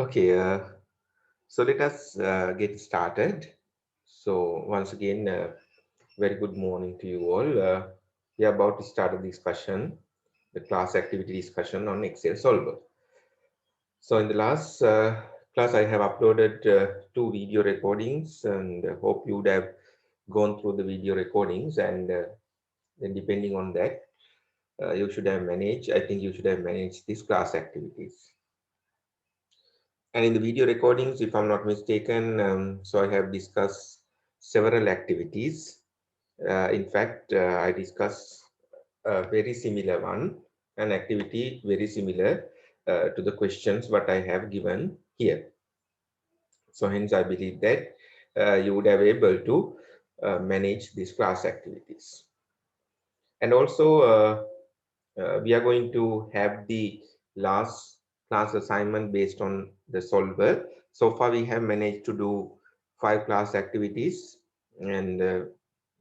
Okay, so let us get started. So once again, very good morning to you all. We are about to start a discussion, the class activity discussion on Excel Solver. So in the last class, I have uploaded two video recordings, and hope you would have gone through the video recordings, and then depending on that, you should have managed. I think you should have managed these class activities. And in the video recordings, if I'm not mistaken, so I have discussed several activities. In fact, I discussed a very similar one, an activity very similar to the questions what I have given here. So hence, I believe that you would have able to manage these class activities. And also, we are going to have the last class assignment based on the solver. So far, we have managed to do 5 class activities, and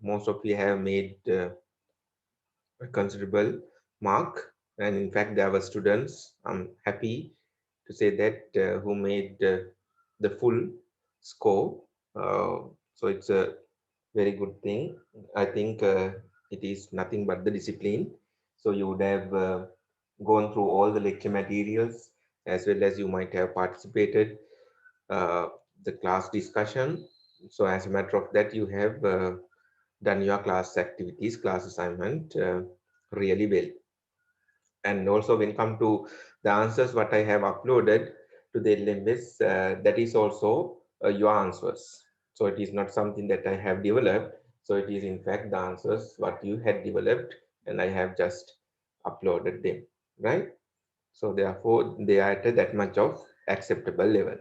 most of you have made a considerable mark. And in fact, there were students, I'm happy to say that, who made the full score. So it's a very good thing. I think it is nothing but the discipline. So you would have gone through all the lecture materials, as well as you might have participated uh, the class discussion. So as a matter of that, you have done your class activities, class assignment really well. And also when come to the answers what I have uploaded to the LMS, that is also your answers. So it is not something that I have developed. So it is in fact the answers what you had developed, and I have just uploaded them, right? So therefore they are at that much of acceptable level.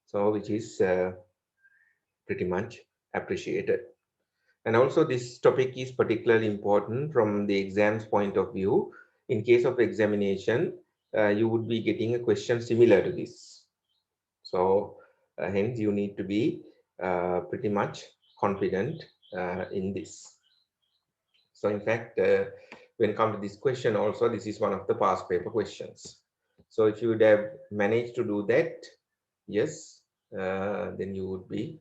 So which is pretty much appreciated. And also this topic is particularly important from the exams point of view. In case of examination, you would be getting a question similar to this. So hence you need to be pretty much confident in this. So in fact, when come to this question also, this is one of the past paper questions. So if you would have managed to do that, yes, then you would be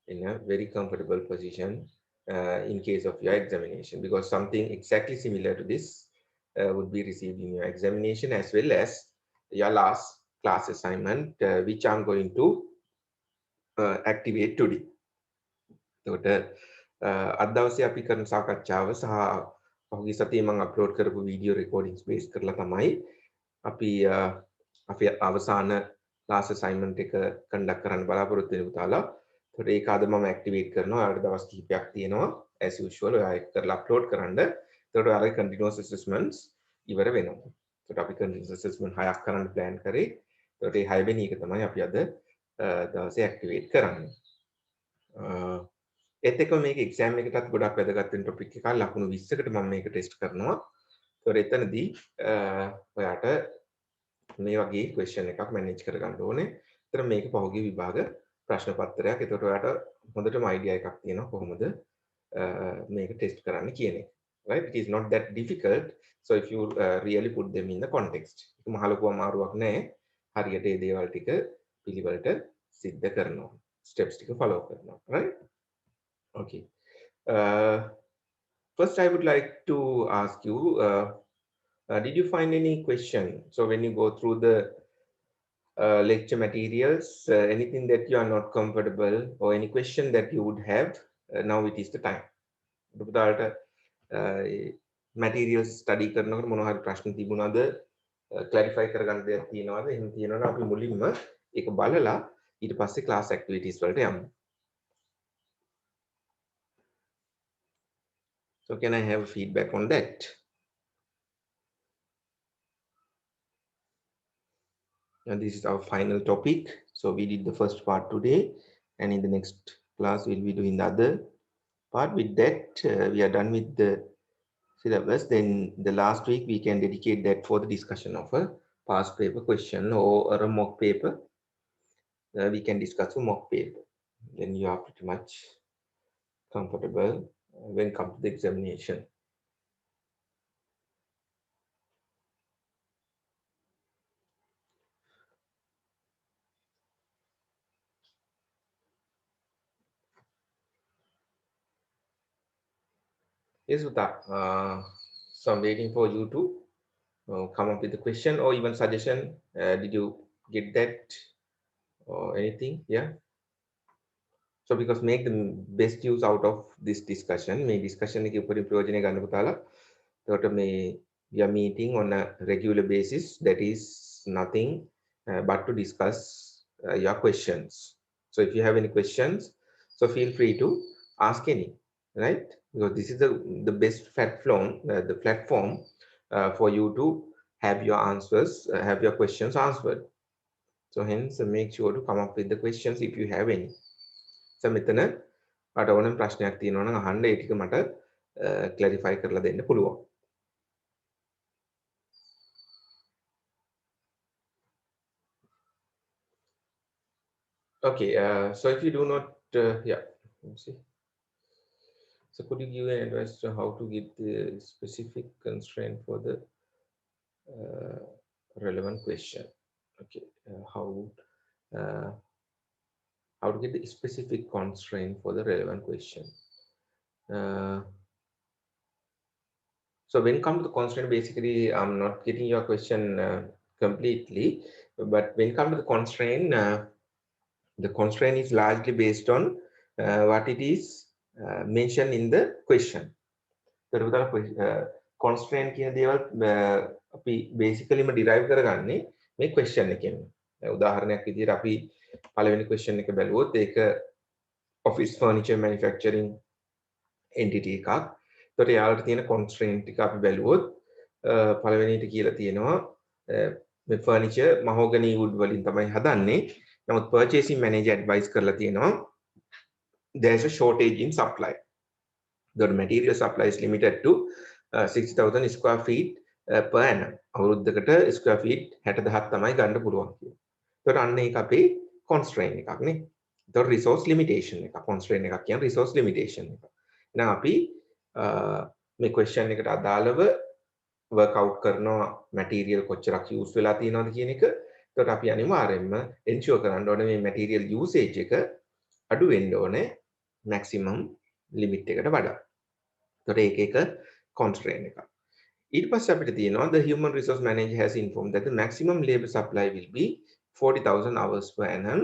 in a very comfortable position in case of your examination, because something exactly similar to this would be received in your examination, as well as your last class assignment, which I'm going to activate today. එතකොට අද දවසේ අපි කරන සාකච්ඡාව සහ පහුගිය සතියේ මම අප්ලෝඩ් කරපු වීඩියෝ රෙකෝඩින්ග්ස් බේස් කරලා තමයි අපි අපේ අවසාන ක්ලාස් අසයින්මන්ට් එක කන්ඩක්ට් කරන්න බලාපොරොත්තු වෙන පුතාලා. ඒතකොට ඒක අද මම ඇක්ටිවේට් කරනවා. ඔයාලට දවස් කිහිපයක් තියෙනවා as usual ඔයා ඒක කරලා අප්ලෝඩ් කරන්න. ඒතකොට ඔයාලගේ continuous assessments ඉවර වෙනවා. ඒතකොට අපි continuous assessment 6ක් කරන්න plan කරේ. ඒතකොට මේ 6 වෙනි එක තමයි අපි අද දවසේ ඇක්ටිවේට් කරන්නේ. ඒත් එක්කම මේක එක්සෑම් එකටත් ගොඩක් වැදගත් වෙන ටොපික් එකක්. ලකුණු 20කට මම මේක ටෙස්ට් කරනවා. ඒතකොට එතනදී ඔයාට මේ වගේ ක්වෙස්චන් එකක් මැනේජ් කරගන්න ඕනේ. ඒතර මේක පහුගිය විභාග ප්‍රශ්න පත්‍රයක්. ඒතකොට ඔයාට හොඳටම අයිඩියා එකක් තියෙනවා කොහොමද මේක ටෙස්ට් කරන්න කියන එක. Right? It is not that difficult. So if you really put them in the context. ඒක මහ ලොකු අමාරුවක් නෑ. හරියට මේ දේවල් ටික පිළිවෙලට සිද්ධ කරනවා. ස්ටෙප්ස් ටික ෆලෝ කරනවා. Right? Okay. First, I would like to ask you, did you find any question? So when you go through the lecture materials, anything that you are not comfortable or any question that you would have, now it is the time. materials study කරනකොට මොනවා හරි ප්‍රශ්න තිබුණාද clarify කරගන්න දෙයක් තියෙනවද එහෙම තියෙනවනම් අපි මුලින්ම ඒක බලලා ඊට පස්සේ class activities වලට යමු. So can I have feedback on that? And this is our final topic. So we did the first part today, and in the next class we'll be doing the other part. With that, we are done with the syllabus. Then the last week we can dedicate that for the discussion of a past paper question or a mock paper. We can discuss a mock paper. Then you are pretty much comfortable when it comes to the examination. Yes, Uta. So I'm waiting for you to come up with a question or even suggestion. Did you get that or anything? Yeah. So because make the best use out of this discussion. මේ discussion එකේ උපරිම ප්‍රයෝජනය ගන්න පුතාලා. එතකොට මේ we are meeting on a regular basis. That is nothing but to discuss your questions. So if you have any questions, so feel free to ask any, right? Because this is the best platform for you to have your answers, have your questions answered. So hence make sure to come up with the questions if you have any. So මෙතන මට ඕනම ප්‍රශ්නයක් තියෙනවා නම් අහන්න ඒ ටික මට clarify කරලා දෙන්න පුළුවන්. Okay, so if you do not, yeah, let me see. So could you give an advice to how to get the specific constraint for the relevant question? Okay, how to get the specific constraint for the relevant question? So when it comes to the constraint, basically, I'm not getting your question completely, but when it comes to the constraint is largely based on what it is mentioned in the question. Constraint කියන දේවල් අපි basically derive කරගන්නේ මේ question එකෙන්. උදාහරණයක් විදිහට අපි පළවෙනි question එක බැලුවොත් ඒක office furniture manufacturing entity එකක්. ඒතකොට යාළුවට තියෙන constraint ටික අපි බැලුවොත් පළවෙනිට කියලා තියෙනවා මේ furniture mahogany wood වලින් තමයි හදන්නේ. නමුත් purchasing manager advice කරලා තියෙනවා there's a shortage in supply. The material supply is limited to 60,000 square feet per annum. අවුරුද්දකට square feet 60,000ක් තමයි ගන්න පුළුවන් කියලා. ඒතකොට අන්න ඒක අපේ constraint එකක් නේ. ඒතකොට resource limitation එක. constraint එකක් කියන්නේ resource limitation එක. එහෙනම් අපි මේ question එකට අදාළව work out කරනවා material කොච්චරක් use වෙලා තියෙනවද කියන එක. ඒතකොට අපි අනිවාර්යයෙන්ම ensure කරන්න ඕනේ මේ material usage එක අඩු වෙන්න ඕනේ maximum limit එකට වඩා. ඒතකොට ඒක එක constraint එකක්. ඊට පස්සේ අපිට තියෙනවා the human resource manager has informed that the maximum labor supply will be 40,000 hours per annum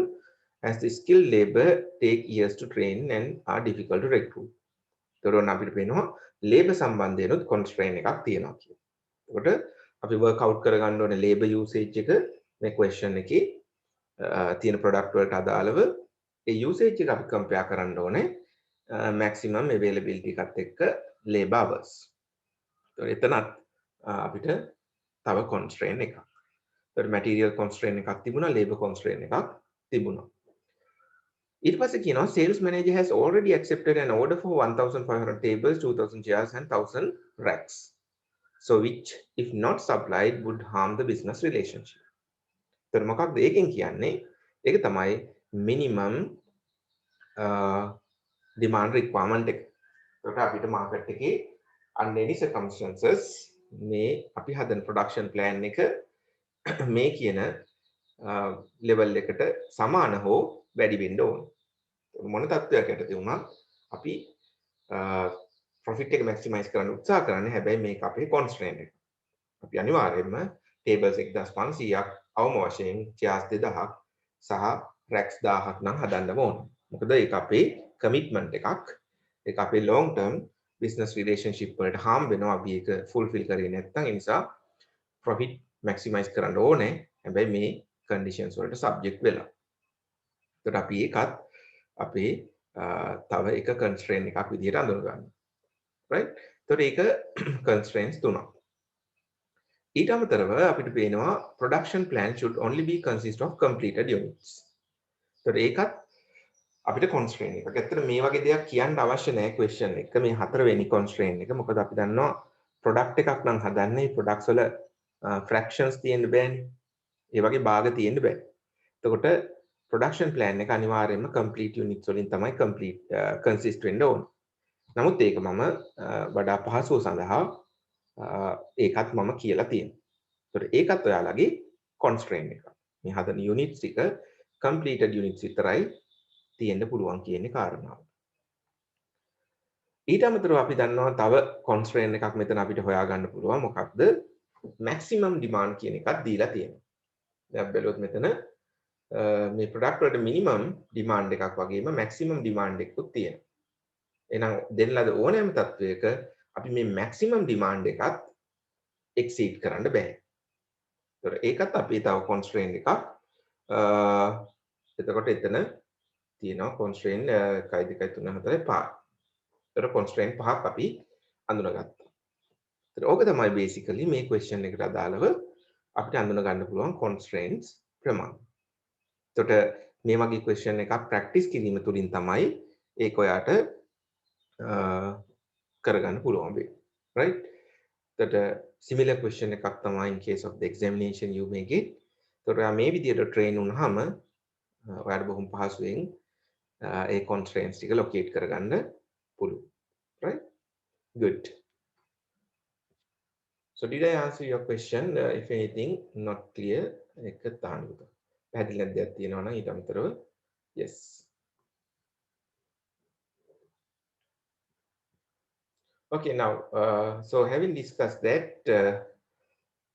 as the skilled labor take years to train and are difficult to recruit. ඒතකොට අපිට පේනවා labor සම්බන්ධයෙන්ුත් constraint එකක් තියෙනවා කියලා. ඒකට අපි work out කරගන්න ඕනේ labor usage එක මේ question එකේ තියෙන product වලට අදාළව ඒ usage එක අපි compare කරන්න ඕනේ maximum availability එකත් එක්ක labor hours. ඒතකොට එතනත් අපිට තව constraint එකක්. ඒතකොට material constraint එකක් තිබුණා, labor constraint එකක් තිබුණා. ඊට පස්සේ කියනවා sales manager has already accepted an order for 1,500 tables, 2,000 chairs and 1,000 racks. So which if not supplied would harm the business relationship. ඒතර මොකක්ද ඒකෙන් කියන්නේ? ඒක තමයි minimum demand requirement එක. ඒකට අපිට market එකේ under any circumstances මේ අපි හදන production plan එක මේ කියන level එකට සමාන හෝ වැඩි වෙන්න ඕන. මොන තත්ත්වයක් යටතේ වුණත් අපි profit එක maximize කරන්න උත්සාහ කරන්නේ හැබැයි මේක අපේ constraint එක. අපි අනිවාර්යයෙන්ම tables 1500ක් අවම වශයෙන් chairs 2000ක් සහ racks 1000ක් නම් හදන්න ඕන. මොකද ඒක අපේ commitment එකක්. ඒක අපේ long term business relationship වලට harm වෙනවා අපි ඒක fulfill කරේ නැත්නම්. ඒ නිසා profit maximize කරන්න ඕනේ. හැබැයි මේ conditions වලට subject වෙලා. ඒකට අපි ඒකත් අපේ තව එක constraint එකක් විදිහට අඳුර ගන්න. right? ඒතකොට ඒක constraints තුනක්. ඊට අමතරව අපිට පේනවා production plan should only be consist of completed units. ඒතකොට ඒකත් අපිට constraint එකක්. ඇත්තට මේ වගේ දෙයක් කියන්න අවශ්‍ය නැහැ question එක. මේ හතරවෙනි constraint එක. මොකද අපි දන්නවා product එකක් නම් හදන්නේ products වල fractions තියෙන්න බෑනේ. ඒ වගේ භාග තියෙන්න බෑ. එතකොට production plan එක අනිවාර්යයෙන්ම complete units වලින් තමයි consist වෙන්න ඕන. නමුත් ඒක මම වඩා පහසුව සඳහා ඒකත් මම කියලා තියෙනවා. ඒතකොට ඒකත් ඔයාලගේ constraint එක. මේ හදන units ටික completed units විතරයි තියෙන්න පුළුවන් කියන කාරණාව. ඊට අමතරව අපි දන්නවා තව constraint එකක් මෙතන අපිට හොයා ගන්න පුළුවන්. මොකක්ද? maximum demand කියන එකක් දීලා තියෙනවා. දැන් බැලුවොත් මෙතන මේ product වලට minimum demand එකක් වගේම maximum demand එකකුත් තියෙනවා. එහෙනම් දෙන්න ලද ඕනෑම තත්වයක අපි මේ maximum demand එකත් exceed කරන්න බෑ. ඒතර ඒකත් අපි තව constraint එකක්. එතකොට එතන තියෙනවා constraint 1 2 3 4 5. ඒතර constraint පහක් අපි අඳුනගත්තා. ඒතර ඕක තමයි basically මේ question එකට අදාළව අපිට අඳුන ගන්න පුළුවන් constraints ප්‍රමාණය. එතකොට මේ වගේ question එකක් practice කිරීම තුළින් තමයි ඒක ඔයාට කරගන්න පුළුවන් වෙන්නේ. Right? That similar question එකක් තමයි in case of the examination you may get. එතකොට ඔයා මේ විදිහට train වුණාම ඔයාට බොහොම පහසුවෙන් ඒ constraints ටික locate කරගන්න පුළුවන්. Right? Good. So did I answer your question? If anything not clear, එක තාන්න පුතා. පැහැදිලි නැද්ද දෙයක් තියෙනවා නම් ඊට අමතරව yes. Okay, now so having discussed that,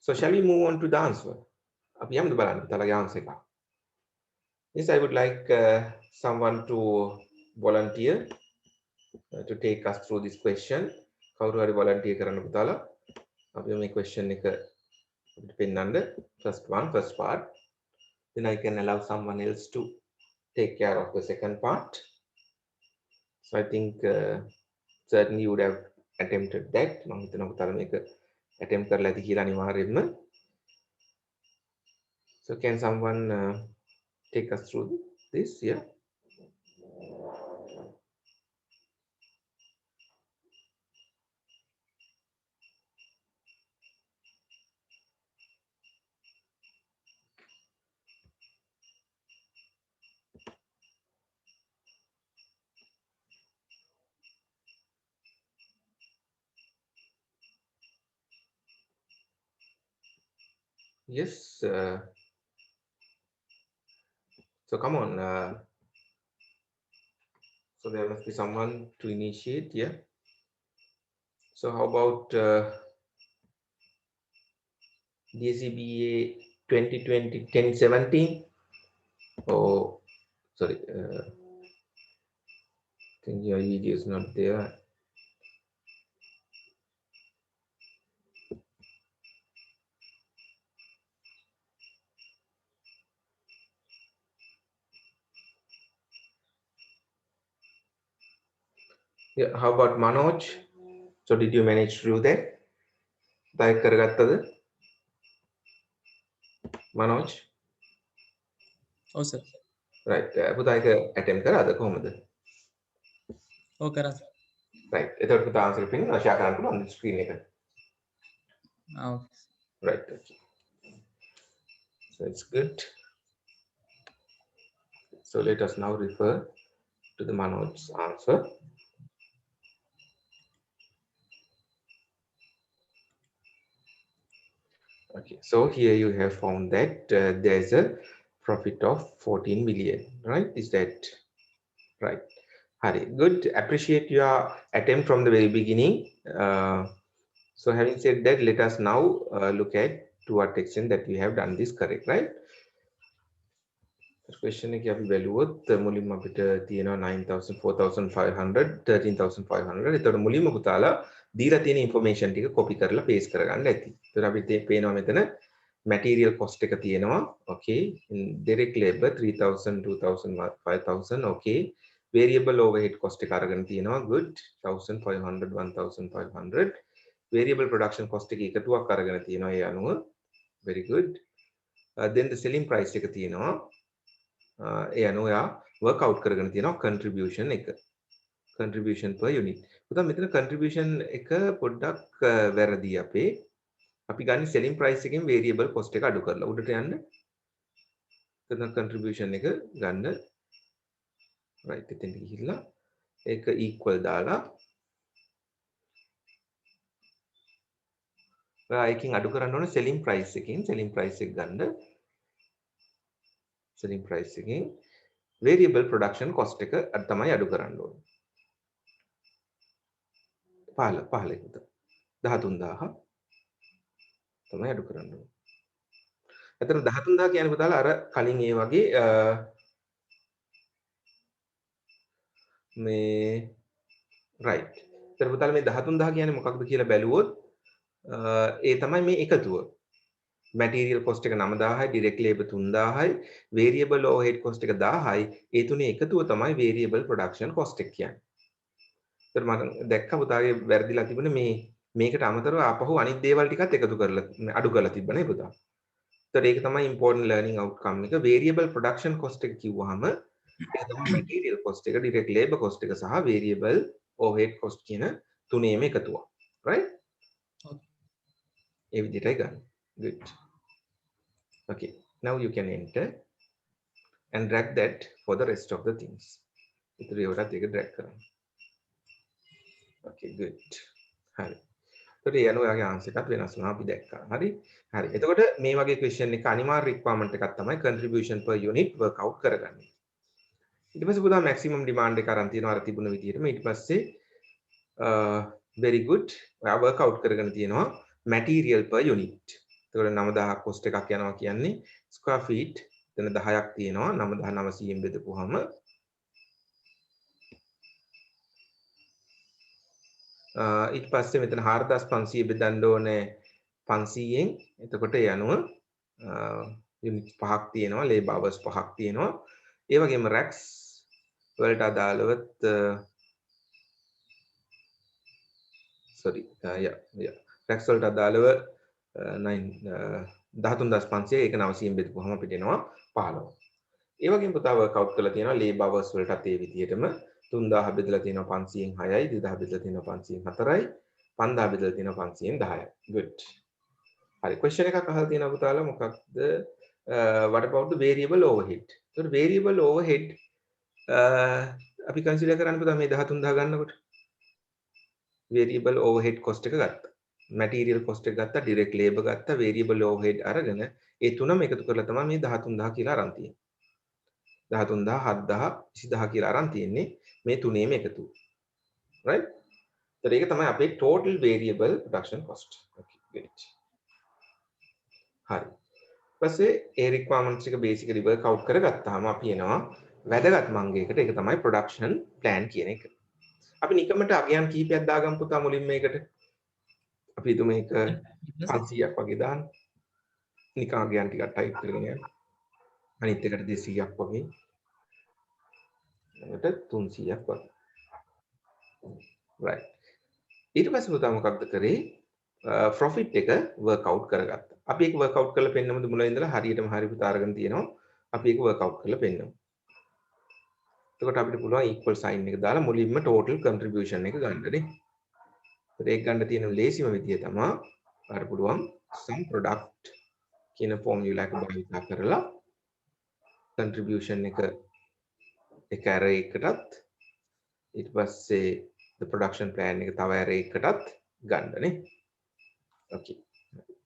so shall we move on to the answer? අපි යමුද බලන්න පුතාලගේ answer එක. Yes, I would like someone to volunteer to take us through this question. කවුරු හරි volunteer කරන්න පුතාලා. අපි මේ question එක අපිට පෙන්නන්න first part. Then I can allow someone else to take care of the second part. So I think certainly you would have attempted that. මම හිතනවා පුතාලා මේක attempt කරලා ඇති කියලා අනිවාර්යයෙන්ම. So can someone take us through this? Yeah. Yes. So come on. So there must be someone to initiate. Yeah. So how about DCBA 2020-1017? Oh, sorry. I think your video is not there. Yeah, how about Manoj? So did you manage to do that? Type කරගත්තද? Manoj? Oh sir. Right. පුතා එක attempt කරාද කොහොමද? Oh කරා. Right. එතකොට පුතා answer පින් share කරන්න පුළුවන් screen එක. Okay. Right. Okay. So it's good. So let us now refer to the Manoj's answer. Okay, so here you have found that there's a profit of 14 million, right? Is that right? Hari, good. Appreciate your attempt from the very beginning. So having said that, let us now look at to what extent that we have done this correct, right? Question එක අපි බැලුවොත් මුලින්ම අපිට තියෙනවා 9000 4500 13500. එතකොට මුලින්ම පුතාලා දීලා තියෙන information ටික copy කරලා paste කරගන්න ඇති. එතකොට අපිට පේනවා මෙතන material cost එක තියෙනවා. Okay. Direct labor 3000 2000 5000. Okay. Variable overhead cost එක අරගෙන තියෙනවා. Good. 1500 1500. Variable production cost එක එකතුවක් අරගෙන තියෙනවා ඒ අනුව. Very good. Then the selling price එක තියෙනවා. ඒ අනුව යා work out කරගෙන තියෙනවා contribution එක. Contribution per unit. පුතා මෙතන contribution එක පොඩ්ඩක් වැරදි අපේ. අපි ගන්න selling price එකෙන් variable cost එක අඩු කරලා උඩට යන්න. එතන contribution එක ගන්න. right එතෙන් ගිහිල්ලා ඒක equal දාලා එකකින් අඩු කරන්න ඕන selling price එකෙන් selling price එක ගන්න. selling price එකෙන් variable production cost එක තමයි අඩු කරන්න ඕනේ. 15 විතර 13000 තමයි අඩු කරන්න ඕනේ. එතන 13000 කියන්නේ පුතාලා අර කලින් ඒ වගේ මේ right. එතන පුතාලා මේ 13000 කියන්නේ මොකක්ද කියලා බැලුවොත් ඒ තමයි මේ එකතුව. material cost එක 9000යි, direct labor 3000යි, variable overhead cost එක 1000යි. ඒ තුනේ එකතුව තමයි variable production cost එක කියන්නේ. ඒතර මම දැක්ක පුතාගේ වැරදිලා තිබුණේ මේකට අමතරව ආපහු අනිත් දේවල් ටිකත් එකතු කරලා අඩු කරලා තිබ්බනේ පුතා. ඒතර ඒක තමයි important learning outcome එක. variable production cost එක කිව්වහම ඒක තමයි material cost එක, direct labor cost එක සහ variable overhead cost කියන තුනේම එකතුව. right? ඒ විදිහටයි ගන්න. good. okay. now you can enter and drag that for the rest of the things. ඉතින් ඒවටත් ඒක drag කරන්න. okay good. හරි. එතකොට ඒ අනුව යාගේ ආන්සර් එකත් වෙනස් වෙනවා අපි දැක්කා. හරි. හරි. එතකොට මේ වගේ question එක අනිවාර්ය requirement එකක් තමයි contribution per unit work out කරගන්නේ. ඊට පස්සේ පුතා maximum demand එක අරන් තියෙනවා අර තිබුණ විදිහටම. ඊට පස්සේ very good. ඔයා work out කරගෙන තියෙනවා material per unit. එතකොට 9000 cost එකක් යනවා කියන්නේ square feet එතන 10ක් තියෙනවා 9900ෙන් බෙදපුවාම ඊට පස්සේ මෙතන 4500 බෙදන්න ඕනේ 500ෙන්. එතකොට ඒ අනුව යුනිට් 5ක් තියෙනවා, ලේබර් අවර්ස් 5ක් තියෙනවා. ඒ වගේම රැක්ස් වලට අදාළවත් රැක්ස් වලට අදාළව 13500 ඒක 900ෙන් බෙදපුවාම අපිට එනවා 15. ඒ වගේම පුතා වර්ක් අවුට් කරලා තියෙනවා ලේබර් අවර්ස් වලටත් ඒ විදිහටම 3000 බෙදලා තියෙනවා 500න් 6යි 2000 බෙදලා තියෙනවා 500න් 4යි 5000 බෙදලා තියෙනවා 500න් 10යි. good. හරි question එකක් අහලා තියෙනවා පුතාලා මොකක්ද what about the variable overhead. so variable overhead අපි consider කරන්න පුතා මේ 13000 ගන්නකොට variable overhead cost එක ගත්තා. material cost එක ගත්තා, direct labor ගත්තා, variable overhead අරගෙන ඒ තුනම එකතු කරලා තමයි මේ 13000 කියලා අරන් තියෙන්නේ. 13000 7000 20000 කියලා අරන් තියෙන්නේ මේ තුනේම එකතු. right? so ඒක තමයි අපේ total variable production cost. okay great. හරි. ඊපස්සේ ඒ requirements එක basically work out කරගත්තාම අපි එනවා වැදගත් මංගයකට. ඒක තමයි production plan කියන එක. අපි නිකමට අගයන් කීපයක් දාගමු පුතා මුලින් මේකට. අපි හිතමු මේක 500ක් වගේ දාන්න. නිකන් අගයන් ටිකක් ටයිප් කරගෙන යන්න. අනිත් එකට 200ක් වගේ. එකට 300ක් වගේ. right. ඊට පස්සේ පුතා මොකක්ද කරේ? profit එක work out කරගත්තා. අපි ඒක work out කරලා පෙන්නමුද මුලින් ඉඳලා හරියටම හරි පුතා අරගෙන තියෙනවා. අපි ඒක work out කරලා පෙන්නමු. එතකොට අපිට පුළුවන් equal sign එක දාලා මුලින්ම total contribution එක ගන්නනේ. ඒක ගන්න තියෙන ලේසිම විදිය තමයි අර පුළුවන් sum product කියන formula එක භාවිත කරලා contribution එක array එකටත් ඊට පස්සේ the production plan එක තව array එකටත් ගන්නනේ. okay.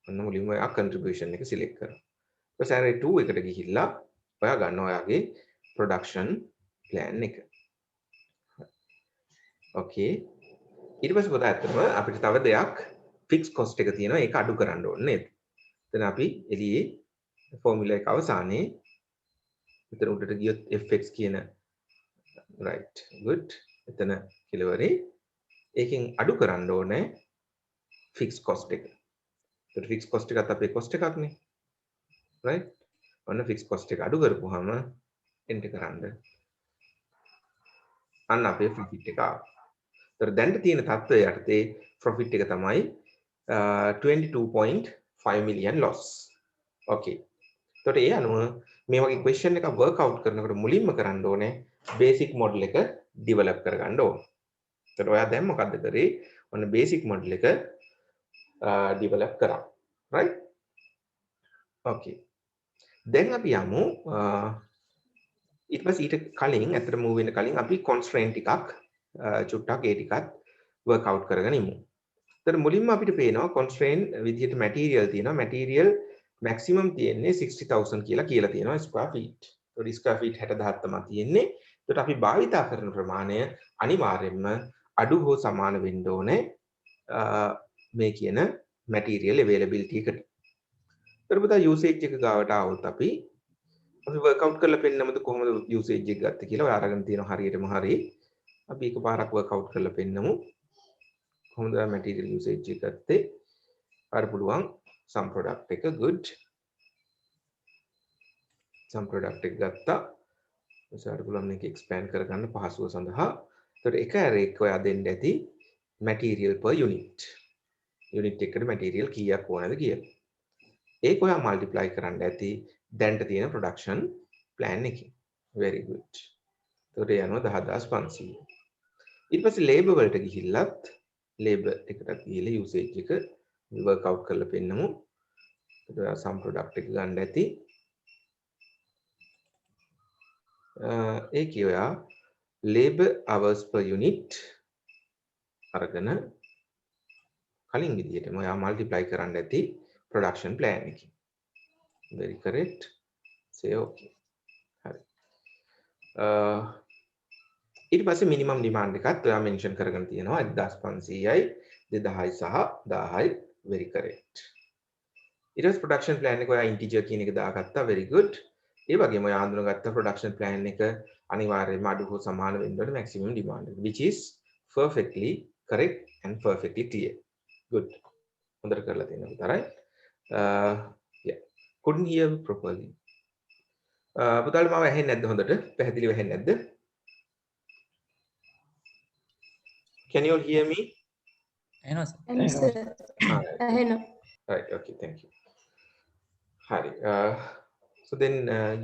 ඔන්න මුලින්ම ඔයා contribution එක select කරනවා. ඊට පස්සේ array 2 එකට ගිහිල්ලා ඔයා ගන්න ඔයාගේ production plan එක. okay. ඊට පස්සේ පොත ඇත්තටම අපිට තව දෙයක් fixed cost එක තියෙනවා ඒක අඩු කරන්න ඕනේ නේද? එතන අපි එළියේ formula එක අවසානයේ මෙතන උඩට ගියොත් fx කියන right good එතන කෙලවරේ ඒකෙන් අඩු කරන්න ඕනේ fixed cost එක. ඒතර fixed cost එකත් අපේ cost එකක්නේ. right? ඔන්න fixed cost එක අඩු කරපුවාම enter කරන්න. අන්න අපේ profit එක ආවා. ඒතර දැන් තියෙන තත්ත්වය යටතේ profit එක තමයි 22.5 million loss. okay. එතකොට ඒ අනුව මේ වගේ question එක work out කරනකොට මුලින්ම කරන්න ඕනේ basic model එක develop කරගන්න ඕනේ. එතකොට ඔයා දැන් මොකද්ද කරේ? ඔන්න basic model එක develop කරා. right? okay. දැන් අපි යමු ඊට පස්සේ ඊට කලින් අතට move වෙන කලින් අපි constraint ටිකක් චුට්ටක් ඒ ටිකත් work out කරගෙන ඉමු. එතකොට මුලින්ම අපිට පේනවා constraint විදිහට material තියෙනවා. material maximum තියෙන්නේ 60000 කියලා තියෙනවා square feet. ඒතකොට square feet 60000 තමයි තියෙන්නේ. ඒතකොට අපි භාවිතා කරන ප්‍රමාණය අනිවාර්යයෙන්ම අඩු හෝ සමාන වෙන්න ඕනේ මේ කියන material availability එකට. ඊට පුතා usage එක ගාවට આવොත් අපි workout කරලා පෙන්නමුද කොහොමද usage එක ගත්තේ කියලා. ඔය අරගෙන තියෙනවා හරියටම හරි. අපි එකපාරක් workout කරලා පෙන්නමු. කොහොමද material usage එක ගත්තේ? අර පුළුවන් some product එක good. some product එක ගත්තා. ඔයාලට පුළුවන් මේක expand කරගන්න පහසුව සඳහා. ඒතකොට එක array එක ඔයා දෙන්න ඇති material per unit. unit එකට material කීයක් ඕනද කියලා. ඒක ඔයා multiply කරන්න ඇති දැන්ට තියෙන production plan එකකින්. very good. ඒතකොට යනවා 10500. ඊට පස්සේ labor වලට ගිහිල්ලත් labor එකට ගිහිල්ලා usage එක work out කරලා පෙන්නමු. ඒතකොට ඔයා some product එක ගන්න ඇති. ඒකේ ඔයා labor hours per unit අරගෙන කලින් විදිහටම ඔයා multiply කරන්න ඇති production plan එකකින්. very correct. say okay. හරි. ඊට පස්සේ minimum demand එකත් ඔයා mention කරගෙන තියෙනවා 1500යි 2000යි සහ 1000යි. very correct. ඊට පස්සේ production plan එක ඔයා integer කියන එක දාගත්තා. very good. ඒ වගේම ඔයා හඳුනාගත්ත production plan එක අනිවාර්යයෙන්ම අඩු හෝ සමාන වෙන්න ඕනේ maximum demand එක, which is perfectly correct and perfectly clear. good. හොඳට කරලා තියෙනවා විතරයි. yeah. couldn't hear properly. පුතාලට මාව ඇහෙන්නේ නැද්ද හොඳට? පැහැදිලිව ඇහෙන්නේ නැද්ද? Can you all hear me? එනවා sir. Right, okay, thank you. Hari. So then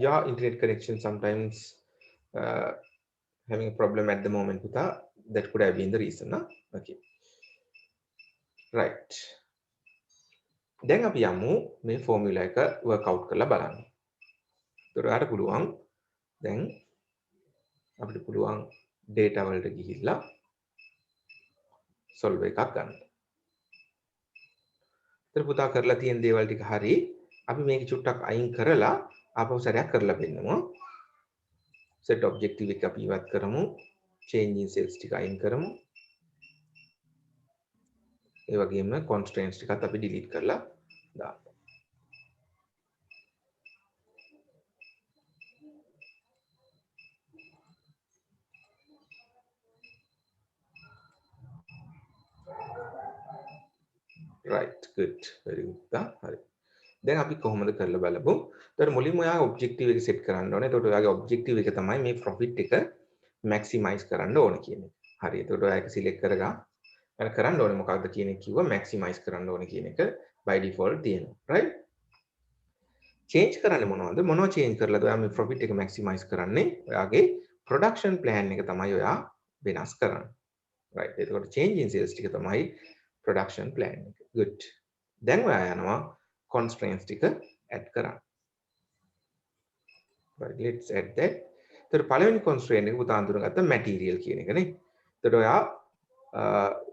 your internet connection sometimes having a problem at the moment, Puta. That could have been the reason, no? Okay. Right. දැන් අපි යමු මේ formula එක work out කරලා බලන්න. ඒතර ආට පුළුවන් දැන් අපිට පුළුවන් data වලට ගිහිල්ලා solve එකක් ගන්න. ඒතර පුතා කරලා තියෙන දේවල් ටික හරි. අපි මේක චුට්ටක් අයින් කරලා ආපහු සැරයක් කරලා පෙන්නමු. set objective එක අපි ඉවත් කරමු. change in cells ටික අයින් කරමු. ඒ වගේම constraints ටිකත් අපි delete කරලා දාමු. right, good, very good. හරි. දැන් අපි කොහොමද කරලා බලමු. ඒතර මුලින්ම ඔයා objective එක set කරන්න ඕනේ. එතකොට ඔයාගේ objective එක තමයි මේ profit එක maximize කරන්න ඕන කියන එක. හරි. එතකොට ඔයා ඒක select කරගන්න. කරන්න ඕනේ මොකක්ද කියන එක කිව්වා maximize කරන්න ඕනේ කියන එක by default තියෙනවා. right? change කරන්නේ මොනවද? මොනව change කරලාද ඔයා මේ profit එක maximize කරන්නේ? ඔයාගේ production plan එක තමයි ඔයා වෙනස් කරන්නේ. right? එතකොට change in sales ටික තමයි production plan එක. good. දැන් ඔයා යනවා constraints ටික add කරන්න. right, let's add that. එතකොට පළවෙනි constraint එක පුතා අඳුරගත්ත material කියන එක නේ. එතකොට ඔයා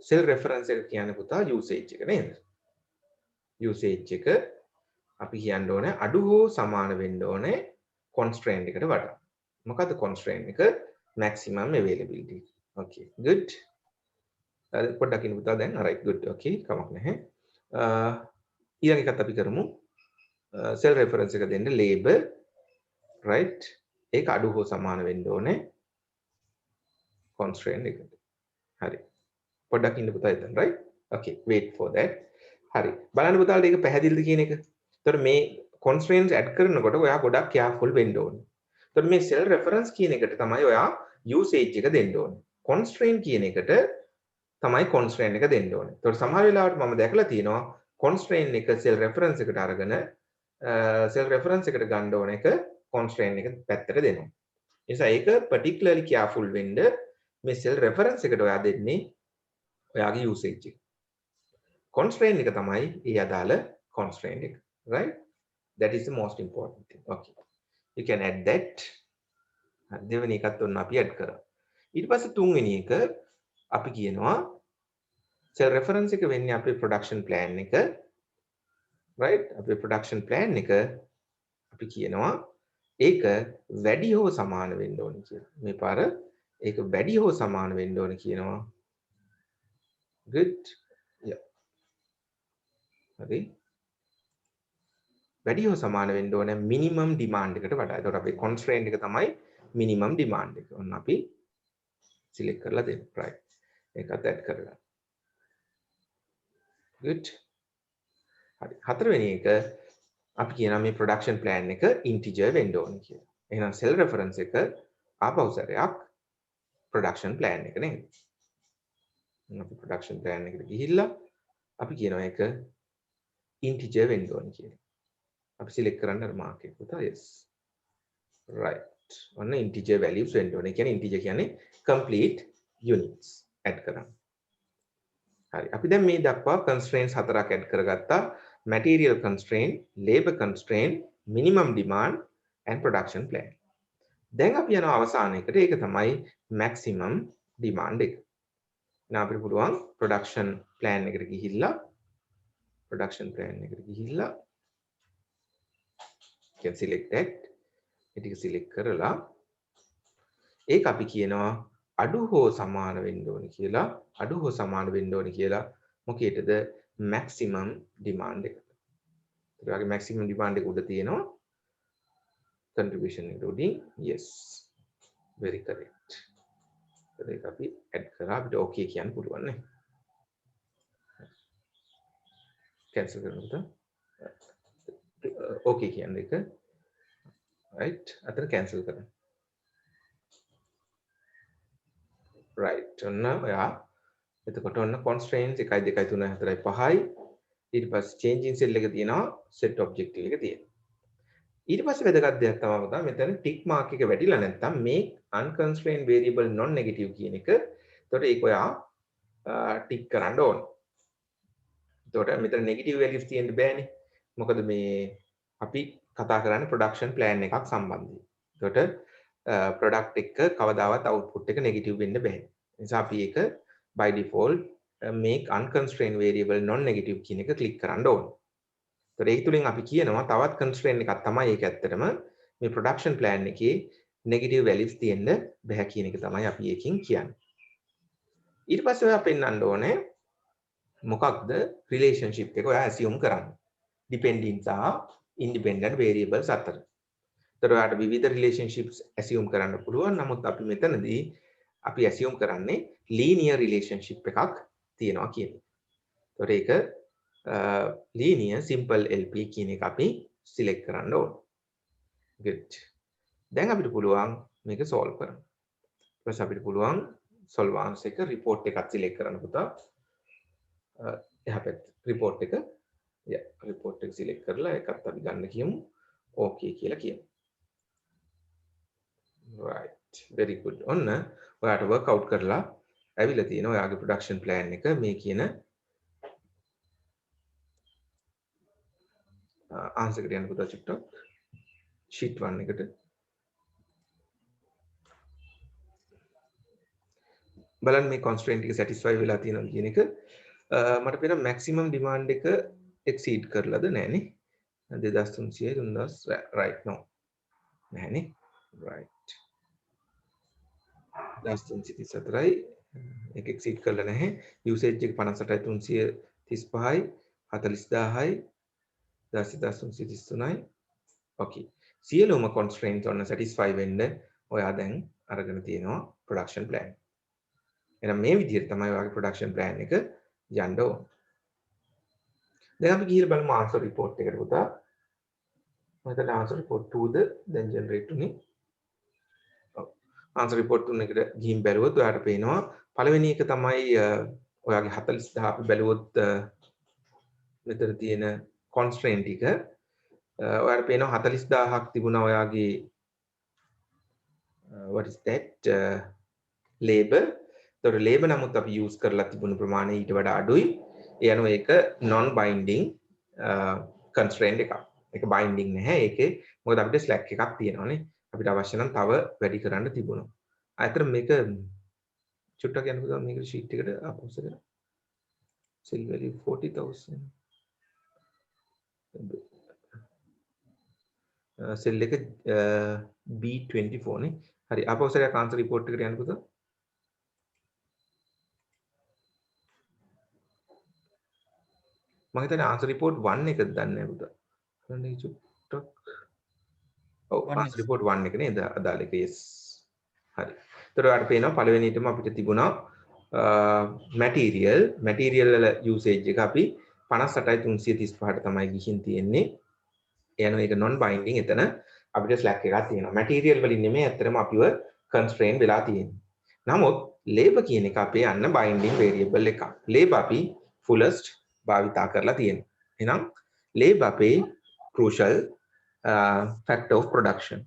cell reference එක කියන්නේ පුතා usage එක නේද? usage එක අපි කියන්න ඕනේ අඩු හෝ සමාන වෙන්න ඕනේ constraint එකට වඩා. මොකද්ද constraint එක? maximum availability. okay, good. පොඩ්ඩක් ඉන්න පුතා දැන්. right, good. okay, කමක් නැහැ. ඊළඟ එකත් අපි කරමු. cell reference එක දෙන්න labor, right? ඒක අඩු හෝ සමාන වෙන්න ඕනේ constraint එකට. හරි. පොඩ්ඩක් ඉන්න පුතා එතන, right? okay, wait for that. හරි. බලන්න පුතාලට ඒක පැහැදිලිද කියන එක. එතකොට මේ constraints add කරනකොට ඔයා ගොඩක් careful වෙන්න ඕනේ. එතකොට මේ cell reference කියන එකට තමයි ඔයා usage එක දෙන්න ඕනේ. constraint කියන එකට තමයි constraint එක දෙන්න ඕනේ. එතකොට සමහර වෙලාවට මම දැකලා තියෙනවා constraint එක cell reference එකට අරගෙන cell reference එකට ගන්න ඕන එක constraint එක පැත්තට දෙනවා. ඒ නිසා ඒක particularly careful වෙන්න මේ cell reference එකට ඔයා දෙන්නේ ඔයාගේ usage එක. constraint එක තමයි ඒ අදාළ constraint එක. right? That is the most important thing. okay, you can add that. දෙවෙනි එකත් ඔන්න අපි add කරා. ඊට පස්සේ තුන්වෙනි එක අපි කියනවා cell reference එක වෙන්නේ අපේ production plan එක. right? අපේ production plan එක අපි කියනවා ඒක වැඩි හෝ සමාන වෙන්න ඕනේ කියලා. මේ පාර ඒක වැඩි හෝ සමාන වෙන්න ඕනේ කියනවා. good. හරි වැඩි හෝ සමාන වෙන්න ඕනේ මිනිමම් ඩිමාන්ඩ් එකට වඩා. ඒකට අපේ constraint එක තමයි මිනිමම් ඩිමාන්ඩ් එක. ඔන්න අපි select කරලා දෙන්න. right. ඒකත් add කරගන්න. good. හරි. හතරවෙනි එක අපි කියනවා මේ production plan එක integer වෙන්න ඕනේ කියලා. එහෙනම් cell reference එක ආපහු සැරයක් production plan එක නේද? අපි production plan එකට ගිහිල්ලා අපි කියනවා ඒක integer වෙන්න ඕනේ කියලා. අපි select කරන්න අර mark එක පුතා yes. right. ඔන්න integer values වෙන්න ඕනේ. කියන්නේ integer කියන්නේ complete units add කරන්න. හරි. අපි දැන් මේ දක්වා constraints හතරක් add කරගත්තා. material constraint, labor constraint, minimum demand and production plan. දැන් අපි යනවා අවසානයකට. ඒක තමයි maximum demand එක. now අපිට පුළුවන් production plan එකට ගිහිල්ලා can select that. ඒක select කරලා ඒක අපි කියනවා අඩු හෝ සමාන වෙන්න ඕනේ කියලා. මොකේද maximum demand එක. ඒ වගේ maximum demand එක උඩ තියෙනවා contribution including yes. very correct. ඒක අපි add කරා අපිට okay කියන්න පුළුවන් නේ. cancel කරනකොට okay කියන්නේ එක right අතන cancel කරන්න. right ඔන්න ඔයා එතකොට ඔන්න constraints 1 2 3 4 5යි ඊට පස්සේ changing cell එක තියෙනවා set objective එක තියෙනවා. ඊට පස්සේ වැදගත් දෙයක් තමයි පුතා මෙතන tick mark එක වැටිලා නැත්නම් make unconstrained variable non negative කියන එක. එතකොට ඒක ඔයා tick කරන්න ඕන. එතකොට මෙතන negative values තියෙන්න බෑනේ. මොකද මේ අපි කතා කරන්නේ production plan එකක් සම්බන්ධයෙන්. එතකොට product එක කවදාවත් output එක negative වෙන්න බෑ. ඒ නිසා අපි ඒක by default make unconstrained variable non negative කියන එක click කරන්න ඕන. ඒතර ඒක තුලින් අපි කියනවා තවත් constraint එකක් තමයි ඒක ඇත්තටම මේ production plan එකේ negative values තියෙන්න බෑ කියන එක තමයි අපි එකකින් කියන්නේ. ඊට පස්සේ ඔයා පෙන්වන්න ඕනේ මොකක්ද relationship එක ඔයා assume කරන්නේ. dependent සහ independent variables අතර. ඒතර ඔයාට විවිධ relationships assume කරන්න පුළුවන්. නමුත් අපි මෙතනදී අපි assume කරන්නේ linear relationship එකක් තියෙනවා කියන එක. ඒතර ඒක linear simple LP කියන එක අපි select කරන්න ඕන. good. දැන් අපිට පුළුවන් මේක solve කරන්න. ඊට පස්සේ අපිට පුළුවන් solvance එක report එකක් select කරන්න පුතා. එහා පැත්ත report එක report එක select කරලා ඒකත් අපි ගන්න කියමු. okay කියලා කියමු. right very good. ඔන්න ඔයාට work out කරලා ඇවිල්ලා තියෙනවා ඔයාගේ production plan එක මේ කියන answer එකට යන්න පුතා චුට්ටක් sheet 1 එකට බලන්න මේ constraint එක satisfy වෙලා තියෙනවද කියන එක. මට පේනවා maximum demand එක exceed කරලාද නැහනේ 2300 3000 right no නැහනේ right 2334යි ඒක exceed කරලා නැහැ. usage එක 58335යි 40000යි 10333යි okay. සියලුම constraints ඔන්න satisfy වෙන්න ඔයා දැන් අරගෙන තියෙනවා production plan. එහෙනම් මේ විදිහට තමයි ඔයාගේ production plan එක යන්න ඕන. දැන් අපි ගිහිල්ලා බලමු answer report එකට පුතා. මම answer report 2ද දැන් generate උනේ. answer report 3 එකට ගිහින් බැලුවොත් ඔයාට පේනවා පළවෙනි එක තමයි ඔයාගේ 40000 අපි බැලුවොත් මෙතන තියෙන constraint ටික ඔයාට පේනවා 40000ක් තිබුණා ඔයාගේ what is that labor. ඒතකොට labor නමුත් අපි use කරලා තිබුණු ප්‍රමාණය ඊට වඩා අඩුයි. ඒ අනුව ඒක non binding constraint එකක්. ඒක binding නැහැ. ඒකේ මොකද අපිට slack එකක් තියෙනවානේ. අපිට අවශ්‍ය නම් තව වැඩි කරන්න තිබුණා. අතන මේක චුට්ටක් යන්න පුළුවන් මේක sheet එකට අපොසකට cell value 40000 cell එක B24 නේ. හරි අපොසකට answer report එකට යන්න පුළුවන්. මම මම හිතන්නේ answer report 1 එකද දන්නේ නැහැ පුතා. කන්නේ චුට්ටක්. ඔව් One answer is report 1 එක නේද අදාළ එක. yes. හරි. ඒතර ඔයාලට පේනවා පළවෙනිටම අපිට තිබුණා material වල usage එක අපි 58,335ට තමයි ගිහින් තියෙන්නේ. එනවා ඒක non binding එතන අපිට slack එකක් තියෙනවා. material වලින් නෙමෙයි ඇත්තටම අපිව constraint වෙලා තියෙන්නේ. නමුත් labor කියන එක අපේ යන්න binding variable එකක්. labor අපි fullest භාවිතා කරලා තියෙනවා. එහෙනම් labor අපේ crucial factor of production.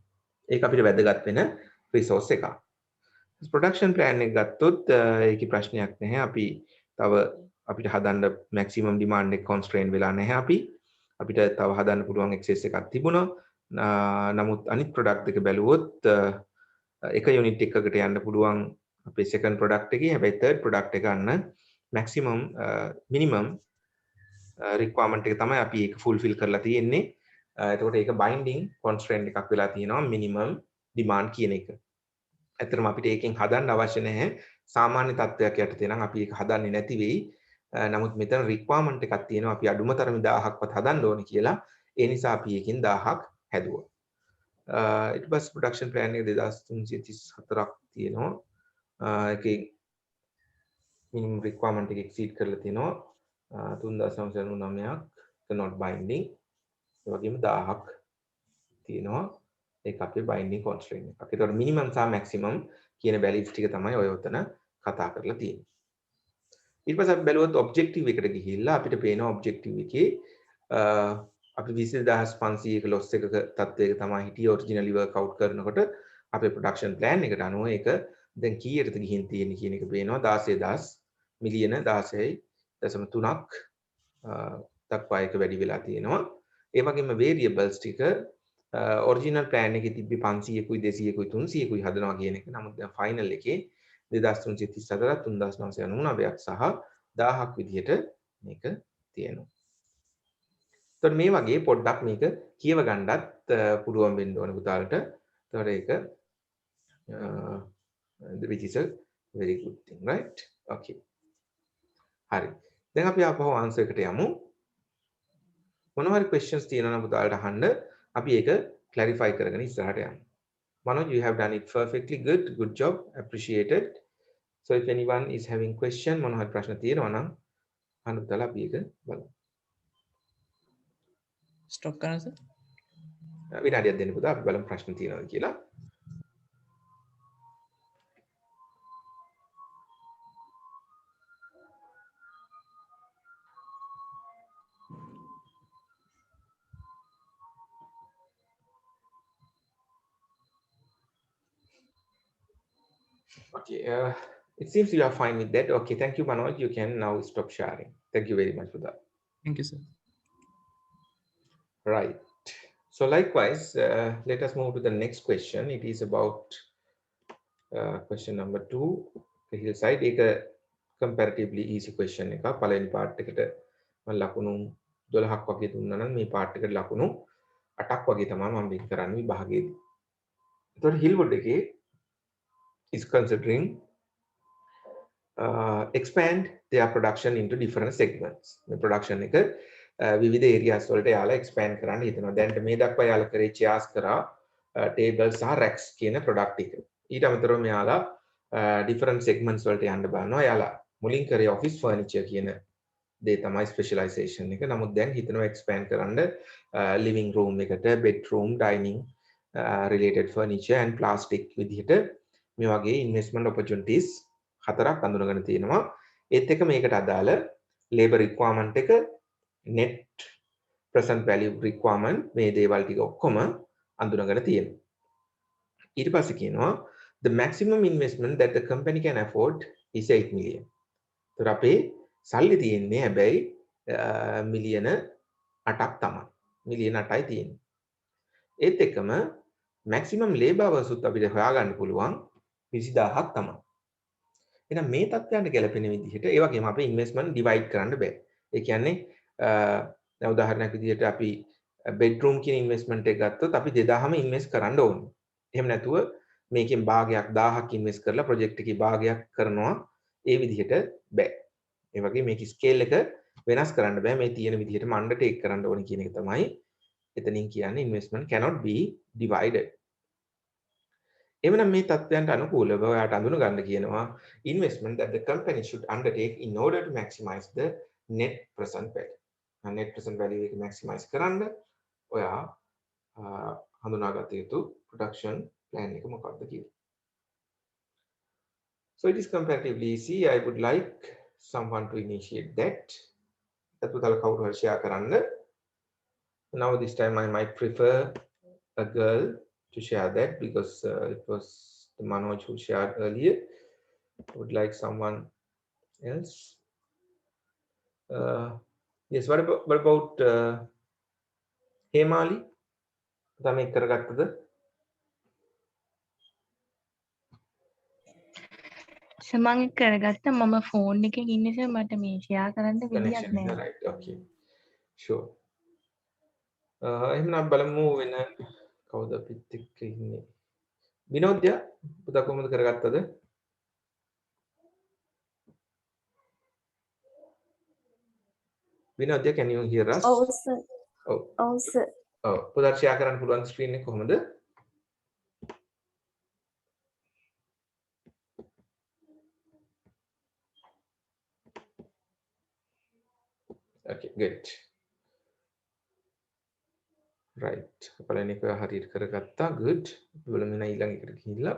ඒක අපිට වැදගත් වෙන resource එකක්. production plan එක ගත්තොත් ඒකේ ප්‍රශ්නයක් නැහැ. අපි තව අපිට හදන්න maximum demand එක constraint වෙලා නැහැ අපි. අපිට තව හදන්න පුළුවන් excess එකක් තිබුණා. නමුත් අනිත් product එක බැලුවොත් එක unit එකකට යන්න පුළුවන් අපේ second product එකේ. හැබැයි third product එක ගන්න maximum minimum requirement එක තමයි අපි ඒක fulfill කරලා තියෙන්නේ. එතකොට ඒක binding constraint එකක් වෙලා තියෙනවා minimum demand කියන එක. ඇත්තටම අපිට ඒකෙන් හදන්න අවශ්‍ය නැහැ. සාමාන්‍ය තත්ත්වයක් යටතේ නම් අපි ඒක හදන්නේ නැති වෙයි. නමුත් මෙතන requirement එකක් තියෙනවා අපි අඩුම තරමේ 1000ක්වත් හදන්න ඕනේ කියලා. ඒ නිසා අපි එකෙන් 1000ක් හැදුවා. ඊට පස්සේ production plan එක 2334ක් තියෙනවා. ඒකේ minimum requirement එක exceed කරලා තියෙනවා. 3999ක් not binding. ඒ වගේම 1000ක් තියෙනවා. ඒක අපේ binding constraint එකක්. ඒතකොට minimum සහ maximum කියන values ටික තමයි ඔය උතන කතා කරලා තියෙන්නේ. ඊට පස්සේ අපි බැලුවොත් objective එකට ගිහිල්ලා අපිට පේනවා objective එකේ අපි 20500ක loss එකක තත්ත්වයක තමයි හිටියේ originally work out කරනකොට අපේ production plan එකට අනුව ඒක දැන් කීයටද ගිහින් තියෙන්නේ කියන එක පේනවා 16000 මිලියන 16.3ක් දක්වා ඒක වැඩි වෙලා තියෙනවා. ඒ වගේම variables ටික ඔරිජිනල් ප්ලෑන් එකේ තිබ්බේ 500කුයි 200කුයි 300කුයි හදනවා කියන එක. නමුත් දැන් ෆයිනල් එකේ 2334ක් 3999ක් සහ 1000ක් විදිහට මේක තියෙනවා. එතකොට මේ වගේ පොඩ්ඩක් මේක කියව ගන්නත් පුළුවන් වෙන්න ඕන පුතාලට. එතකොට ඒක which is a very good thing, right? Okay. හරි. දැන් අපි ආපහු ආන්සර් එකට යමු. මොනවා හරි questions තියෙනවා නම් පුතාලට අහන්න අපි ඒක clarify කරගෙන ඉස්සරහට යමු. Manoj, you have done it perfectly good. Good job. Appreciated. So if anyone is having question මොනවා හරි ප්‍රශ්න තියෙනවා නම් අහන්න පුතාලා අපි ඒක බලමු. stop කරන්න සර්. විනාඩියක් දෙන්න පුතා අපි බලමු ප්‍රශ්න තියෙනවද කියලා. Okay, it seems you are fine with that. Okay, thank you, Manoj. You can now stop sharing. Thank you very much for that. Thank you sir. Right. So likewise, let us move to the next question. It is about question number 2. The hillside. It's a comparatively easy question. එක පළවෙනි part එකට මම ලකුණු 12ක් වගේ දුන්නා නම් මේ part එකට ලකුණු 8ක් වගේ තමයි මම වෙන් කරන්නේ විභාගයේදී. එතකොට Hillwood එකේ is considering expand their production into different segments. මේ production එක විවිධ areas වලට යාලා expand කරන්න හිතනවා. දැන් මේ දක්වා යාලා කරේ chairs කරා tables සහ racks කියන product එක. ඊට අමතරව මෙයාලා different segments වලට යන්න බලනවා. යාලා මුලින් කරේ office furniture කියන දේ තමයි specialization එක. නමුත් දැන් හිතනවා expand කරන්න living room එකට bedroom dining related furniture and plastic විදිහට මේ වගේ investment opportunities 4ක් අඳුනගෙන තියෙනවා. ඒත් එක මේකට අදාළ labor requirement එක net present value requirement මේ දේවල් ටික ඔක්කොම අඳුනගෙන තියෙනවා. ඊට පස්සේ කියනවා the maximum investment that the company can afford is 8 million. ඒතර අපේ සල්ලි තියෙන්නේ හැබැයි මිලියන 8ක් තමයි. මිලියන 8යි තියෙන්නේ. ඒත් එකම maximum labor hours උත් අපිට හොයාගන්න පුළුවන් 20000ක් තමයි. එහෙනම් මේ තත්ත්වයන්ට ගැලපෙන විදිහට ඒ වගේම අපේ ඉන්වෙස්ට්මන්ට් ඩිවයිඩ් කරන්න බෑ. ඒ කියන්නේ දැන් උදාහරණයක් විදිහට අපි බෙඩ්රූම් කියන ඉන්වෙස්ට්මන්ට් එක ගත්තොත් අපි 2000ම ඉන්වෙස්ට් කරන්න ඕනේ. එහෙම නැතුව මේකෙන් භාගයක් 1000ක් ඉන්වෙස්ට් කරලා ප්‍රොජෙක්ට් එකේ භාගයක් කරනවා ඒ විදිහට බෑ. ඒ වගේ මේක ස්කේල් එක වෙනස් කරන්න බෑ මේ තියෙන විදිහටම undertake කරන්න ඕනේ කියන එක තමයි එතනින් කියන්නේ investment cannot be divided. එවනම් මේ තත්ත්වයන්ට අනුකූලව ඔයාට අඳුන ගන්න කියනවා investment that the company should undertake in order to maximize the net present value. net present value එක maximize කරන්න ඔයා හඳුනාගත යුතු production plan එක මොකක්ද කියලා. So it is comparatively easy. I would like someone to initiate that. That's what I'll share කරන්න. Now this time I might prefer a girl to share that because it was the Manoj who shared earlier. I would like someone else. Yes, what about Hemali? තමයි කරගත්තද? සමන් කරගත්ත මම phone එකකින් ඉන්නේ sir මට මේ share කරන්න විදියක් Connection is නැහැ. right. Okay. Sure. එහෙනම් බලමු වෙන කවුද අපිත් එක්ක ඉන්නේ. විනෝද්‍ය පුතා කොහොමද කරගත්තද? විනෝද්‍ය can you hear us? ඔව් සර්. ඔව්. ඔව් සර්. ඔව්. පුතාට ෂෙයා කරන්න පුළුවන් ස්ක්‍රීන් එක කොහොමද? Okay, good. Right. පළවෙනි එක හරියට කරගත්තා. Good. බලමු ඊළඟ එකට ගිහිල්ලා.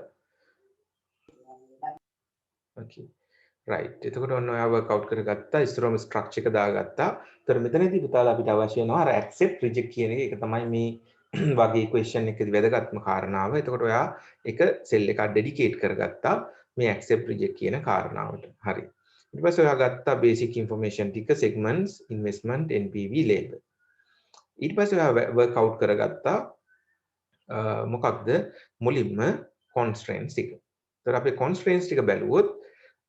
Okay. Right. එතකොට ඔන්න ඔයා workout කරගත්තා. ඉස්සරහම structure එක දාගත්තා. ඒතර මෙතනදී පුතාලා අපිට අවශ්‍ය වෙනවා අර accept reject කියන එක. ඒක තමයි මේ වගේ equation එකේදී වැදගත්ම කාරණාව. එතකොට ඔයා එක cell එකක් dedicate කරගත්තා මේ accept reject කියන කාරණාවට. හරි. ඊට පස්සේ ඔයා ගත්තා basic information ටික segments, investment, NPV, label. ඊට පස්සේ ඔයා workout කරගත්තා මොකක්ද මුලින්ම constraints ටික. ඒතර අපි constraints ටික බැලුවොත්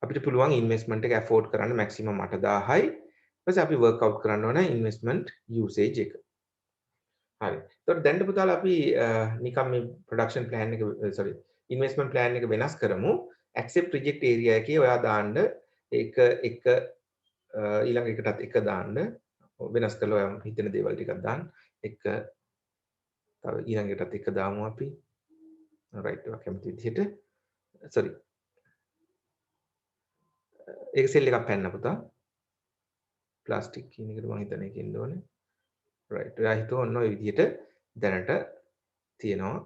අපිට පුළුවන් investment එක afford කරන්න maximum 8000යි. ඊපස්සේ අපි work out කරන්න ඕන investment usage එක. හරි. ඒතකොට දැන් පුතාලා අපි නිකම් මේ production plan එක investment plan එක වෙනස් කරමු. accept reject area එකේ ඔයා දාන්න ඒක එක ඊළඟ එකටත් එක දාන්න වෙනස් කරලා ඔයා හිතන දේවල් ටිකක් දාන්න. එක තව ඊළඟ එකටත් එක දාමු අපි. right ඔයා කැමති විදිහට. sorry ඒක සෙල් එකක් පැන්න පුතා ප්ලාස්ටික් කියන එකට මම හිතන්නේ කියන්න ඕනේ රයිට් ඔයා හිතුව ඔන්න ඔය විදිහට දැනට තියෙනවා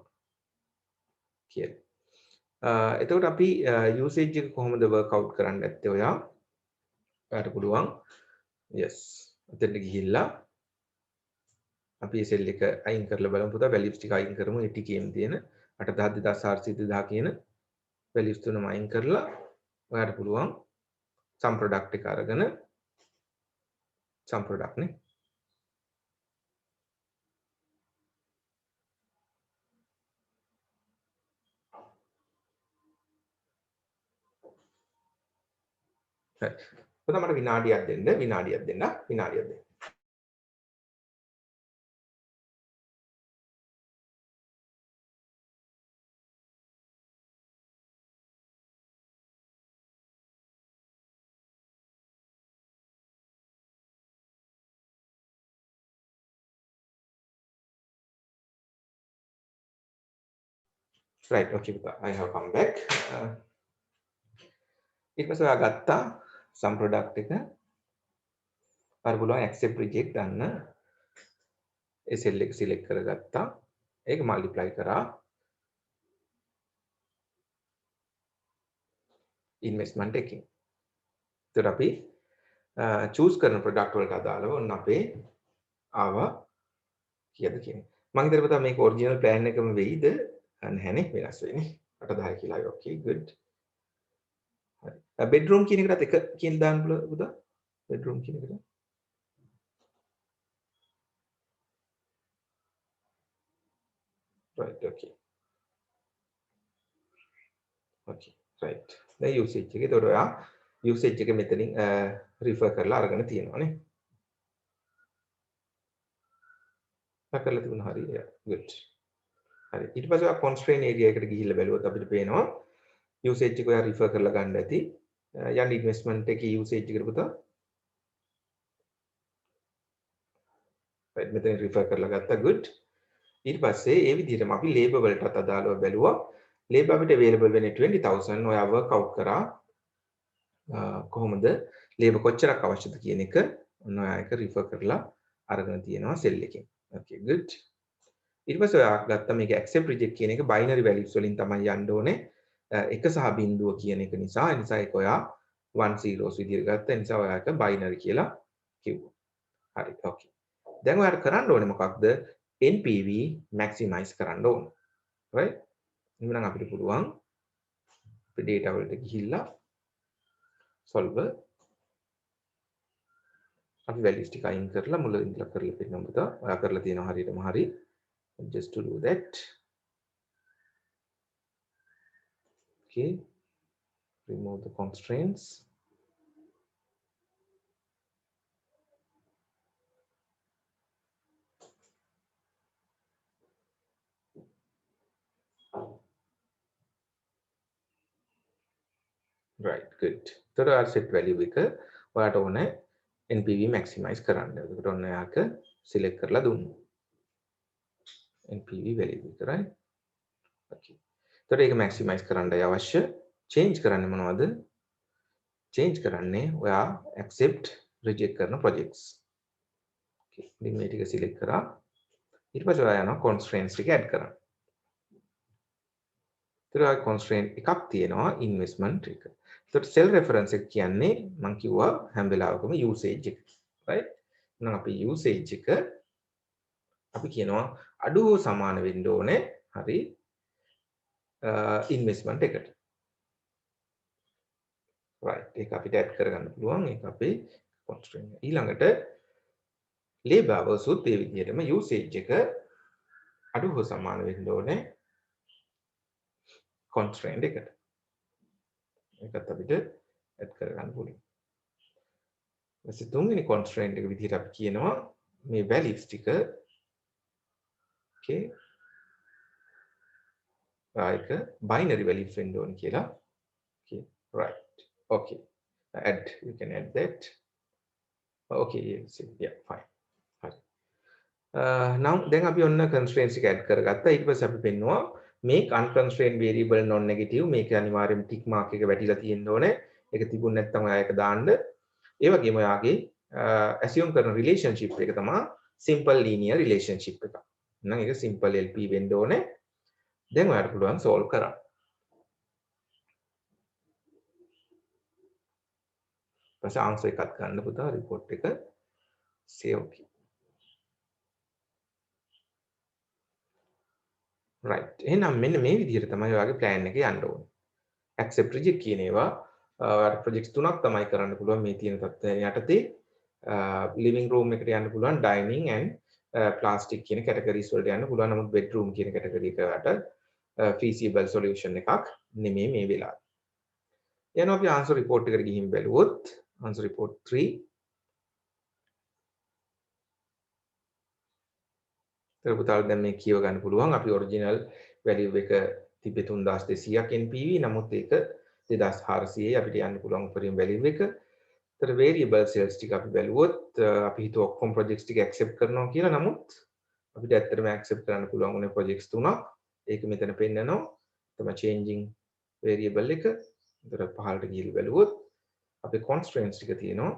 කියලා එතකොට අපි යූසේජ් එක කොහොමද වර්ක් අවුට් කරන්න ඇත්තේ ඔයාට පුළුවන් yes එතෙන්ට ගිහිල්ලා අපි සෙල් එක අයින් කරලා බලමු පුතා වැලියුස් ටික අයින් කරමු ඒ ටිකේම තියෙන 8000 2400 2000 කියන වැලියුස් තුනම අයින් කරලා ඔයාට පුළුවන් some product එක අරගෙන some product නේ හරි පුතා මට විනාඩියක් දෙන්න right okay පුතා I have come back ඊට පස්සේ ඔයා ගත්තා some product එක අර පුළුවන් accept reject ගන්න ඒ සෙල් එක select කරගත්තා ඒක multiply කරා investment එකකින් ඒතර අපි choose කරන product වලට අදාළව ඔන්න අපේ ආවා කීයද කියන්නේ මම හිතන්නේ පුතා මේක original plan එකම වෙයිද නැහැනේ වෙනස් වෙන්නේ 8000 කියලා okay good හරි bedroom කියන එකටත් එක කියලා දාන්න පුතා bedroom කියන එකට right okay right දැන් usage එක ඒතකොට ඔයා usage එක මෙතනින් refer කරලා අරගෙන තියෙනවානේ කරලා තිබුණා හරි good හරි ඊට පස්සේ ඔයා constraint area එකට ගිහිල්ලා බැලුවොත් අපිට පේනවා usage එක ඔයා refer කරලා ගන්න ඇති යන්න investment එකේ usage එකට පුතා right මෙතන refer කරලා ගත්තා good ඊට පස්සේ ඒ විදිහටම අපි labor වලටත් අදාළව බැලුවා labor අපිට available වෙන්නේ 20000 ඔයා work out කරා කොහොමද labor කොච්චරක් අවශ්‍යද කියන එක ඔන්න ඔයා එක refer කරලා අරගෙන තියෙනවා cell එකෙන් okay good ඊට පස්සේ ඔයා ගත්තා මේක accept reject කියන එක binary values වලින් තමයි යන්න ඕනේ එක සහ බිංදුව කියන එක නිසා ඒ නිසා ඒක ඔයා 1 zeros විදිහට ගත්තා ඒ නිසා ඔයා එක binary කියලා කිව්වා හරි okay දැන් ඔයාලට කරන්න ඕනේ මොකක්ද NPV maximize කරන්න ඕනේ right එහෙනම් අපිට පුළුවන් අපේ data වලට ගිහිල්ලා solver අපි values ටික අයින් කරලා මුලින් ඉඳලා කරලා පෙන්නමු පුතා ඔයා කරලා තියෙනවා හරියටම හරි just to do that okay remove the constraints right good තොර set value එක ඔයාට ඕනේ NPV maximize කරන්න. එතකොට ඔන්න යාක select කරලා දුන්නා. NPV value එක right okay එතකොට ඒක maximize කරන්නයි අවශ්‍ය change කරන්නේ මොනවද change කරන්නේ ඔයා accept reject කරන projects okay ඉතින් මේ ටික select කරා ඊට පස්සේ ඔයා යනවා constraints ටික add කරන්න ඊට constraint එකක් තියෙනවා investment එක එතකොට cell reference එක කියන්නේ මම කිව්වා හැම වෙලාවකම usage එක right එහෙනම් අපි usage එක අපි කියනවා අඩු හෝ සමාන වෙන්න ඕනේ හරි investment එකට right ඒක අපිට add කරගන්න පුළුවන් ඒක අපේ constraint ඊළඟට labor hours උත් ඒ විදිහටම usage එක අඩු හෝ සමාන වෙන්න ඕනේ constraint එකට ඒකත් අපිට add කරගන්න පුළුවන් ඊට තුන්වෙනි constraint එක විදිහට අපි කියනවා මේ values ටික okay like binary values වෙන්න ඕනේ කියලා okay right okay add you can add that okay yes yeah fine now then අපි ඔන්න constraints එක add කරගත්තා ඊට පස්සේ අපි පෙන්නවා make unconstrained variable non negative මේක අනිවාර්යයෙන්ම tick mark එක වැටිලා තියෙන්න ඕනේ ඒක තිබුණ නැත්නම් ඔයා ඒක දාන්න ඒ වගේම ඔයාගේ assume කරන relationship එක තමයි simple linear relationship එක එහෙනම් ඒක simple LP වෙන්න ඕනේ දැන් ඔයාලට පුළුවන් solve කරන්න ඊපස්සේ answer එකක් ගන්න පුතා report එක save කි right එහෙනම් මෙන්න මේ විදිහට තමයි ඔයාගේ plan එක යන්න ඕනේ accept reject කියන ඒවා ඔයාලට projects තුනක් තමයි කරන්න පුළුවන් මේ තියෙන තත්ත්වයන් යටතේ living room එකට යන්න පුළුවන් dining and plastic කියන categories වලට යන්න පුළුවන් නමුත් bedroom කියන category එකට feasible solution එකක් නෙමෙයි මේ වෙලාවේ යනවා අපි answer report එකට ගිහින් බැලුවොත් answer report 3 පුතාලා දැන් මේ කියව ගන්න පුළුවන් අපි ඔරිජිනල් වැලියු එක තිබේ 3200ක් NPV නමුත් ඒක 2400යි අපිට යන්න පුළුවන් උපරිම වැලියු එක. ඒතර variable sales ටික අපි බැලුවොත් අපි හිතුව ඔක්කොම projects ටික accept කරනවා කියලා නමුත් අපිට ඇත්තටම accept කරන්න පුළුවන් උනේ projects තුනක්. ඒක මෙතන පෙන්නනවා. තමයි changing variable එක. ඒතර පහළට ගිහින් බැලුවොත් අපේ constraints ටික තියෙනවා.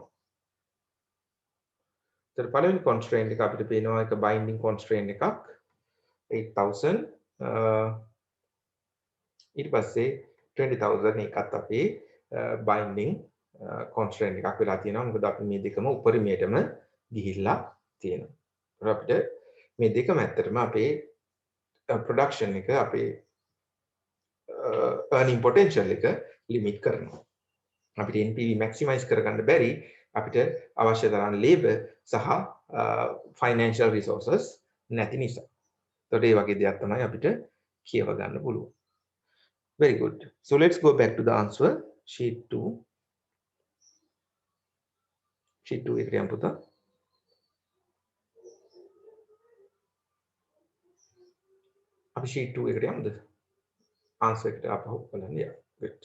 तर පළවෙනි constraint එක අපිට පේනවා එක binding constraint එකක් 8000 ඊට පස්සේ 20000 එකත් අපේ binding constraint එකක් වෙලා තියෙනවා මොකද අපි මේ දෙකම උපරිමයටම ගිහිල්ලා තියෙනවා. ඒත් අපිට මේ දෙකම ඇත්තටම අපේ production එක අපේ earning potential එක limit කරනවා. අපිට NPV maximize කරගන්න බැරි අපිට අවශ්‍ය තරම් labor සහ financial resources නැති නිසා. ඒතකොට මේ වගේ දෙයක් තමයි අපිට කියව ගන්න පුළුවන්. Very good. So let's go back to the answer sheet 2. sheet 2 එකට යමු පුතා. අපි sheet 2 එකට යමුද? answer එකට ආපහු බලන්න යා. good.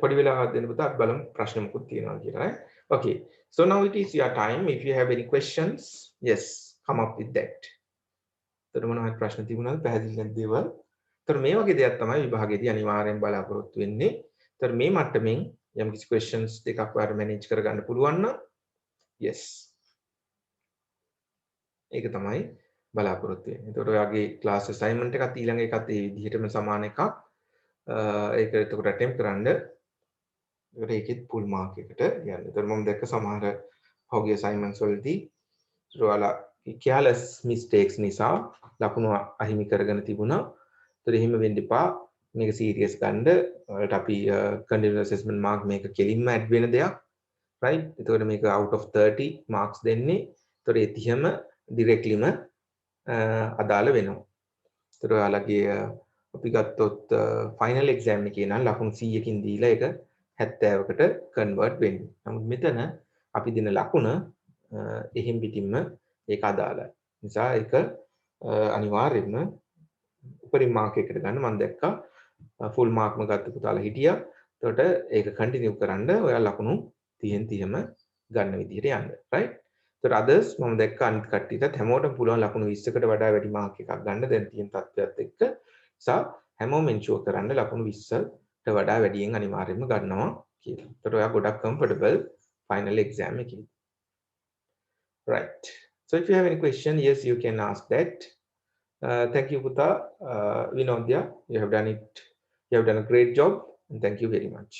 පොඩි වෙලාවක් දෙන්න පුතා අපි බලමු ප්‍රශ්න මොකක්ද තියෙනවද කියලා. Okay. So now it is your time. If you have any questions, yes, come up with that. එතකොට මොනවද ප්‍රශ්න තිබුණාද පැහැදිලි නැති දේවල්. එතකොට මේ වගේ දෙයක් තමයි විභාගයේදී අනිවාර්යෙන් බලාපොරොත්තු වෙන්නේ. එතකොට මේ මට්ටමින් යම් කිසි questions දෙකක් ඔයාලට manage කරගන්න පුළුවන් නම් yes. ඒක තමයි බලාපොරොත්තු වෙන්නේ. එතකොට ඔයාගේ class assignment එකත් ඊළඟ එකත් ඒ විදිහටම සමාන එකක්. ඒක එතකොට attempt කරන්න. ඒකට ඒකෙත් full mark එකට යන්න. එතකොට මම දැක්ක සමහර පහුගිය assignments වලදී ඔයාලා careless mistakes නිසා ලකුණු අහිමි කරගෙන තිබුණා. ඒතර එහෙම වෙන්න එපා. මේක serious ගන්න. ඔයාලට අපි continuous assessment mark මේක කෙලින්ම add වෙන දෙයක්. right? එතකොට මේක out of 30 marks දෙන්නේ. ඒතර ඒ 30ම directlyම අදාළ වෙනවා. ඒතර ඔයාලගේ අපි ගත්තොත් final exam එකේ නම් ලකුණු 100කින් දීලා ඒක 70කට convert වෙන්නේ. නමුත් මෙතන අපි දෙන ලකුණ එහෙම් පිටින්ම ඒක අදාළයි. නිසා ඒක අනිවාර්යයෙන්ම උපරිම මාක් එකකට ගන්න. මම දැක්කා ෆුල් මාක්ම ගත්ත පුතාලා හිටියා. එතකොට ඒක කන්ටිනියු කරන්න ඔයාලා ලකුණු 30න් 30ම ගන්න විදිහට යන්න. right? එතකොට others මම දැක්කා අනිත් කට්ටියටත් හැමෝටම පුළුවන් ලකුණු 20කට වඩා වැඩි මාක් එකක් ගන්න දැන් තියෙන තත්ත්වයක් එක්ක. නිසා හැමෝම එන්ෂුවර් කරන්න ලකුණු 20ට වඩා වැඩියෙන් අනිවාර්යයෙන්ම ගන්නවා කියලා. එතකොට ඔයා ගොඩක් comfortable final exam එකේ. Right. So if you have any question, yes, you can ask that. Thank you, Puta. Vinodya, you have done it. You have done a great job, and thank you very much.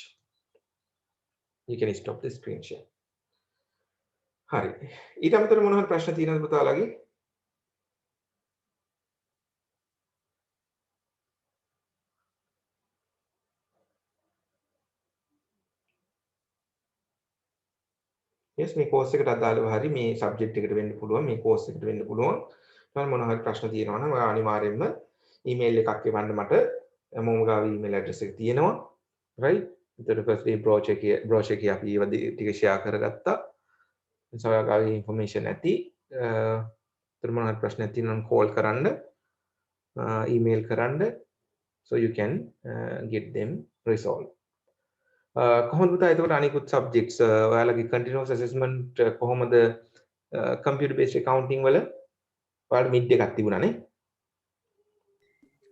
You can stop the screen share. Hari. ඊට අමතරව මොන හරි ප්‍රශ්න තියෙනවද පුතාලාගේ? yes මේ course එකට අදාළව හරි මේ subject එකට වෙන්න පුළුවන් මේ course එකට වෙන්න පුළුවන් මම මොන හරි ප්‍රශ්න තියෙනවා නම් ඔයා අනිවාර්යයෙන්ම email එකක් එවන්න මට මොම ගාව email address එක තියෙනවා right ඊට පස්සේ brochure එකේ අපි ඒව ටික share කරගත්තා නිසා ඔයා ගාව information ඇති ඊට මොන හරි ප්‍රශ්නයක් තියෙනවා නම් call කරන්න email කරන්න so you can get them resolved කොහොමද පුතා එතකොට අනිකුත් subjects ඔයාලගේ continuous assessment කොහොමද computer based accounting වල ඔයාලට mid එකක් තිබුණානේ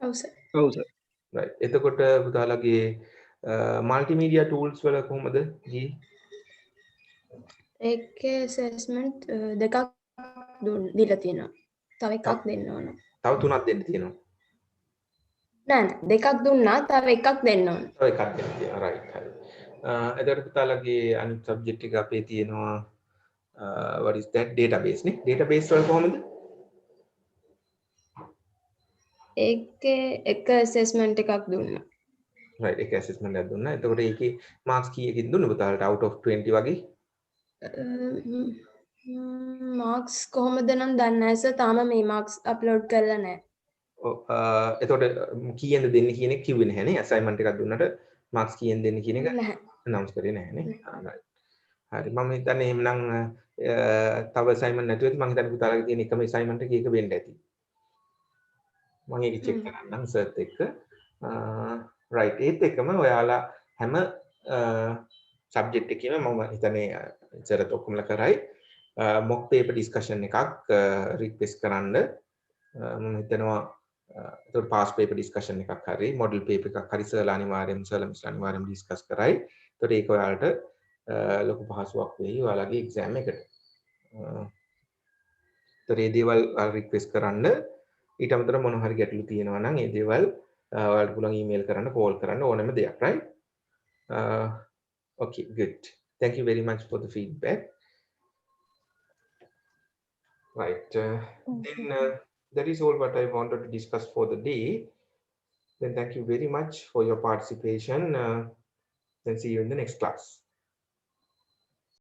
ඔව් සර් right එතකොට පුතාලගේ multimedia tools වල කොහොමද ගියේ ඒකේ assessment දෙකක් දීලා තියෙනවා තව එකක් දෙන්න ඕන තව තුනක් දෙන්න තියෙනවා නෑ දෙකක් දුන්නා තව එකක් දෙන්න ඕන තව එකක් දෙන්න තියෙනවා right හරි එතකොට පුතාලගේ අනිත් subject එක අපේ තියෙනවා what is that database නේ database වල කොහොමද ඒකේ එක assessment එකක් දුන්නා right එක assessment එකක් දුන්නා එතකොට ඒකේ marks කීයකින් දුන්නද පුතාලට out of 20 වගේ මාක්ස් කොහොමද නම් දන්නේ නැහැ සර් තාම මේ මාක්ස් අප්ලෝඩ් කරලා නැහැ ඔව් එතකොට කීයෙන්ද දෙන්නේ කියන එක කිව්වේ නැහැ නේ assignment එකක් දුන්නට marks කීයෙන් දෙන්නේ කියන එක නැහැ announce කරේ නැහැ නේ right හරි මම හිතන්නේ එහෙනම් තව assignment නැතුව මම හිතන්නේ පුතාලගේ තියෙන එකම assignment එක ඒක වෙන්න ඇති මම ඒක check කරන්නම් සර්ත් එක්ක right ඒත් එක්කම ඔයාලා හැම subject එකේම මම හිතන්නේ ඉතරත් ඔක්කොමලා කරයි mock paper discussion එකක් request කරන්න මම හිතනවා එතකොට past paper discussion එකක් හරි model paper එකක් හරි සර්ලා අනිවාර්යයෙන්ම අනිවාර්යයෙන්ම discuss කරයි එතකොට ඒක ඔයාලට ලොකු පහසුවක් වෙයි ඔයාලගේ exam එකට එතකොට මේ දේවල් request කරන්න ඊට අමතරව මොන හරි ගැටලු තියෙනවා නම් මේ දේවල් ඔයාලට පුළුවන් email කරන්න call කරන්න ඕනෑම දෙයක් right okay good thank you very much for the feedback right then that is all what I wanted to discuss for the day then thank you very much for your participation then see you in the next class